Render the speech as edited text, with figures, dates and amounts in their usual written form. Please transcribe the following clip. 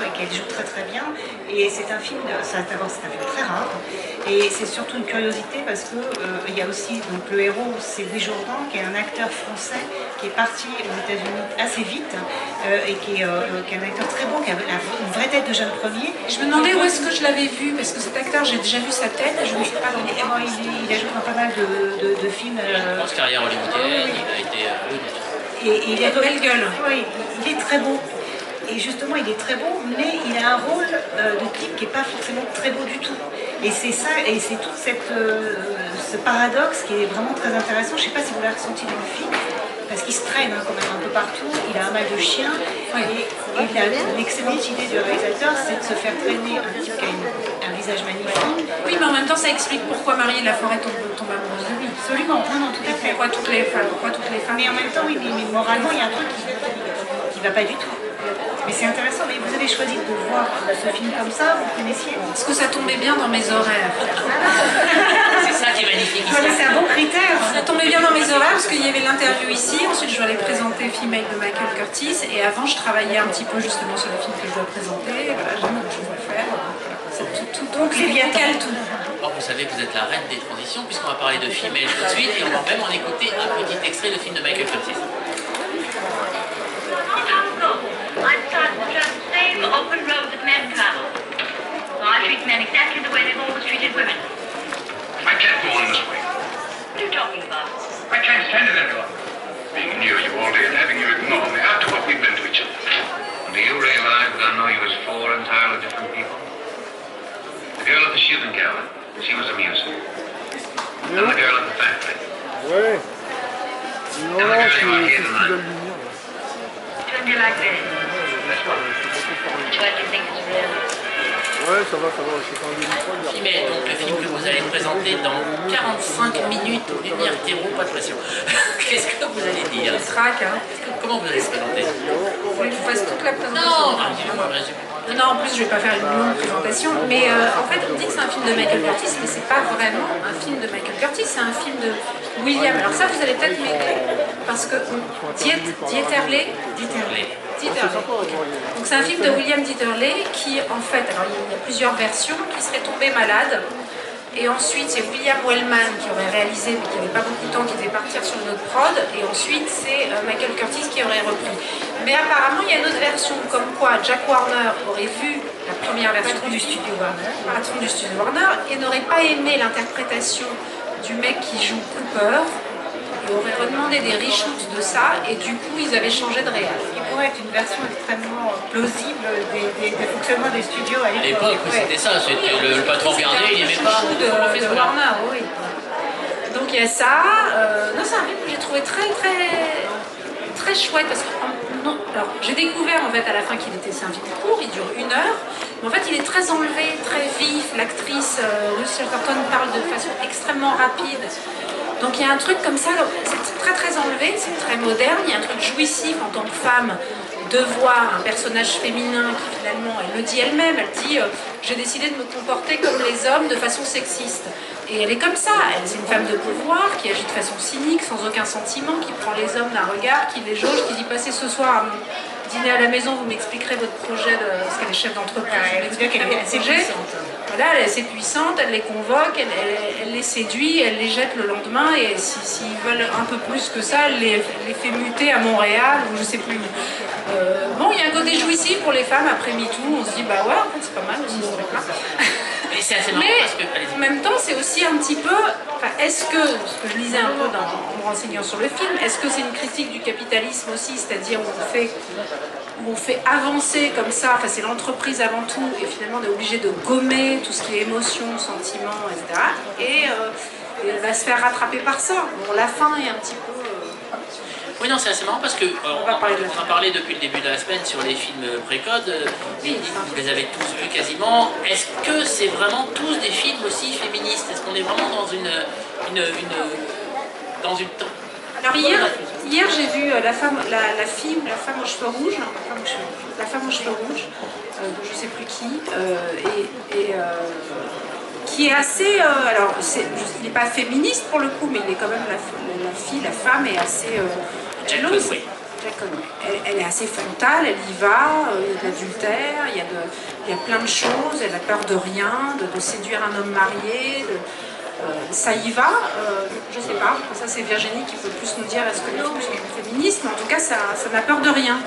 et qu'elle joue très très bien. Et c'est un film, d'abord c'est un film très rare, et c'est surtout une curiosité parce que il y a aussi donc le héros, c'est Louis Jourdan, qui est un acteur français qui est parti aux États-Unis assez vite et qui est un acteur très bon, qui a une vraie tête de jeune premier. Je me demandais où est-ce que je l'avais vu, parce que cet acteur, j'ai déjà vu sa tête, je ne sais pas dans il a joué dans pas mal de films. Il a une grosse carrière hollywoodienne, il a été... et il a une belle gueule. Oui, il est très beau. Et justement, il est très beau, mais il a un rôle de type qui n'est pas forcément très beau du tout. Et c'est ça, et c'est tout ce paradoxe qui est vraiment très intéressant. Je ne sais pas si vous l'avez ressenti dans le film, parce qu'il se traîne quand même un peu partout. Il a un mal de chien, et l'excellente idée du réalisateur, c'est de se faire traîner un type qui a un visage magnifique. Oui, mais en même temps, ça explique pourquoi Marie de la Forêt tombe amoureuse de lui. Absolument, non, tout à fait. Pourquoi toutes les femmes. Mais en même temps, oui, mais moralement, il y a un truc qui ne va pas du tout. Mais c'est intéressant, mais vous avez choisi de voir ce film comme ça, vous connaissiez? Parce que ça tombait bien dans mes horaires. C'est ça qui est magnifique. C'est un bon critère. Ça tombait bien dans mes horaires parce qu'il y avait l'interview ici, ensuite je dois aller présenter Female de Michael Curtiz, et avant je travaillais un petit peu justement sur le film que je dois présenter, voilà, j'ai beaucoup de choses à faire. Donc c'est bien calme tout. Or, vous savez que vous êtes la reine des transitions, puisqu'on va parler de Female tout de suite, et on va même en écouter un petit extrait de film de Michael Curtiz. I decided to travel the same open road that men travel. So I treat men exactly the way they've always treated women. I can't go on this way. What are you talking about? I can't stand it any longer. Being near you all day and having you ignore me after what we've been to each other. Do you realize that I know you as four entirely different people? The girl at the shooting gallery, she was amusing. And the girl at the factory. Ouais. Non, And the girl you are c'est here ce qu'ils tonight. veulent lui dire. Don't you like this? That's what. Which one do you think is real? Ouais, ça va, c'est quand même une Female, donc le film que vous allez présenter dans 45 minutes, lumière zéro, pas de pression. Qu'est-ce que vous allez dire? Trac, hein. Comment vous allez se présenter? Vous voulez que je fasse toute la présentation? Non, résumez-moi. Non, en plus je vais pas faire une longue présentation, mais en fait on dit que c'est un film de Michael Curtiz, mais c'est pas vraiment un film de Michael Curtiz, c'est un film de William. Alors ça vous allez peut-être m'écrire, parce que Dieterle. Donc c'est un film de William Dieterle qui en fait, alors il y a plusieurs versions, qui serait tombé malade. Et ensuite, c'est William Wellman qui aurait réalisé, mais qui n'avait pas beaucoup de temps, qui devait partir sur une autre prod. Et ensuite, c'est Michael Curtiz qui aurait repris. Mais apparemment, il y a une autre version, comme quoi Jack Warner aurait vu la première version du studio Warner, patron du studio Warner, et n'aurait pas aimé l'interprétation du mec qui joue Cooper, et aurait redemandé des reshoots de ça, et du coup, ils avaient changé de réal. Il pourrait être une version extrêmement plausible des fonctionnements des studios à À l'époque, c'était ça, c'était le patron regardait, il n'aimait pas. de Warner, oui. Donc il y a ça. Non, c'est un film que j'ai trouvé très chouette parce que alors j'ai découvert en fait à la fin qu'il était, c'est un film court, il dure 1 heure, mais en fait il est très enlevé, très vif. L'actrice Lucy Curton parle de façon extrêmement rapide. Donc il y a un truc comme ça, c'est très enlevé, c'est très moderne, il y a un truc jouissif en tant que femme de voir un personnage féminin qui finalement, elle le dit elle-même, elle dit j'ai décidé de me comporter comme les hommes de façon sexiste. Et elle est comme ça, c'est une femme de pouvoir qui agit de façon cynique, sans aucun sentiment, qui prend les hommes d'un regard, qui les jauge, qui dit passez ce soir à dîner à la maison, vous m'expliquerez votre projet, parce qu'elle est chef d'entreprise, elle veut dire qu'elle est assez puissante. Voilà, elle est assez puissante, elle les convoque, elle les séduit, elle les jette le lendemain, et s'ils veulent un peu plus que ça, elle les fait muter à Montréal, ou je sais plus où. Bon, il y a un côté jouissif pour les femmes après MeToo, on se dit bah ouais, en fait c'est pas mal aussi ce truc-là. Mais c'est assez marrant parce que... En même temps, c'est aussi un petit peu, est-ce que, ce que je lisais un peu en me renseignant sur le film, est-ce que c'est une critique du capitalisme aussi, c'est-à-dire où on fait avancer comme ça, enfin c'est l'entreprise avant tout, et finalement on est obligé de gommer tout ce qui est émotion, sentiment, etc. Et elle va se faire rattraper par ça. Bon, la fin est un petit peu... Oui, non, c'est assez marrant parce que on a parlé depuis le début de la semaine sur les films précodes. Oui, vous les avez tous vus quasiment. Est-ce que c'est vraiment tous des films aussi féministes? Est-ce qu'on est vraiment dans une Alors hier j'ai vu la femme aux cheveux rouges, la femme aux cheveux rouges, de je sais plus qui, qui est assez, alors il n'est pas féministe pour le coup, mais il est quand même la femme est assez jalouse. je la connais. Elle est assez frontale, elle y va, il y a de l'adultère, il y a plein de choses, elle a peur de rien, de séduire un homme marié, ça y va, je sais pas, ça c'est Virginie qui peut plus nous dire est-ce que les films sont féministes, mais en tout cas ça n'a peur de rien.